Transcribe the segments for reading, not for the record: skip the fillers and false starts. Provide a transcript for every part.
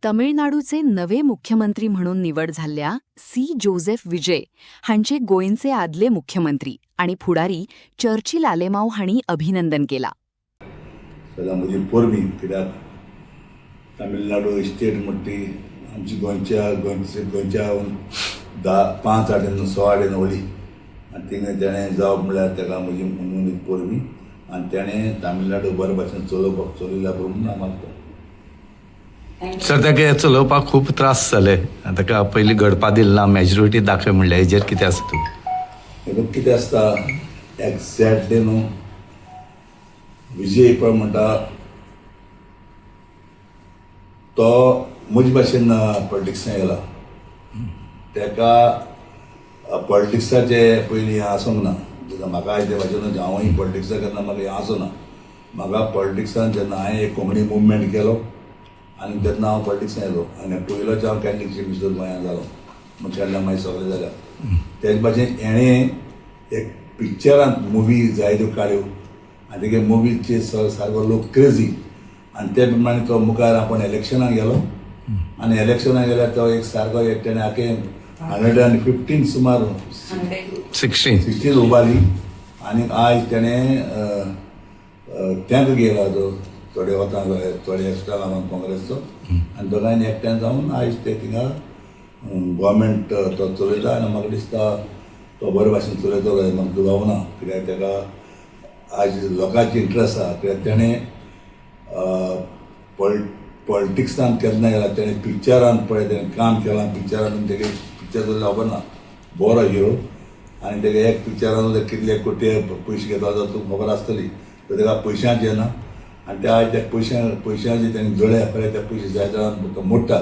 तमिळनाडूचे नवे मुख्यमंत्री म्हणून निवड झाल्ल्या सी जोसेफ विजय हांचे गोंयचे आदले मुख्यमंत्री आणि फुडारी चर्चिल आलेमांव हांणी अभिनंदन केला. सदां म्हजी पोरणी, कित्याक तामिळनाडू स्टेट म्हणटी आमची गोंयच्या 5 आडेन 6 आडेन व्हली आनी थिंगा तेणें जावप म्हणल्यार ताका म्हजी मनीस पोरणी आनी तेणें तामिळनाडू बरे भाशेन चलोयला म्हणून हांव मागता. सर ताका चलोवपाक खूब त्रास जाले. ताका पयलीं घडपा दिलें ना, मेजॉरिटी दाखय म्हणलें. हेजेर कितें आसा तूं? हें कितें आसता एक्झॅक्टली न्हू, विजय पळय म्हणटा तो म्हजे भाशेन पॉलिटिक्सांत गेला. ताका पॉलिटिक्साचें पयलीं हें आसूंक ना. म्हाका ते भाशेन हांवूय पॉलिटिक्सां केन्ना म्हाका हें आसूं ना. म्हाका पॉलिटिक्सान जेन्ना हांवें एक कोंकणी मुवमेंट केलो आनी तेन्ना हांव पॉलिटिक्सांत येयलो आनी पयलोच हांव कॅन्डिडेट मिस्टर गोंयांत जालो. केन्ना मागीर सगळें जाल्या तेच भाशेन एणें एक पिक्चरांत मुवी जायत्यो काडल्यो आनी तेगे मुवीचे सारको लोक क्रेजी आनी ते प्रमाणे तो मुखार आपण इलेक्शनाक गेलो आनी इलेक्शनाक गेल्यार तो एक सारको एक तेणें आखे 115 सुमार 16 उबारली आनी आयज तेणें तेंक गेला तो थोडे वतां थोडे एक्स्ट्रा लागून काँग्रेसचो आनी दोगांयनी एकठांय जावन आयज ते थिंगा गव्हर्मेंट तो चलयता आनी म्हाका दिसता तो बरे भाशेन चलयतलो म्हाका दुबाव ना. कित्याक ताका आयज लोकांची इंट्रस्ट आसा. कित्याक तेणें पॉलिटिक्सांत केन्ना गेला, तेणें पिक्चरांत पळय तेणें काम केलां. पिक्चरांत तेगे पिक्चर जाल्यार खबर ना, बरो हिरो आनी तेगे एक पिक्चरान कितले कोटी पयशे घेता जाल्यार तुका खबर आसतली. तर ताका पयशांच येना आनी ते आयज त्या पयशांचे तेणें जळ्या पळय ते पयशे जाय जाल्यार मोडटा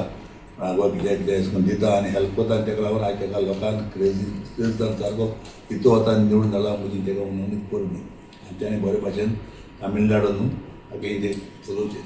कितें दिता आनी हेल्प करता आनी ताका लागून आयज ताका लोकांक क्रेजी जावन सारको हितू वता निवडून जाला म्हजी ताका मनीस पोरणी आनी तेणें बरे भाशेन तामिळनाडून न्हू आगे चलोवचें.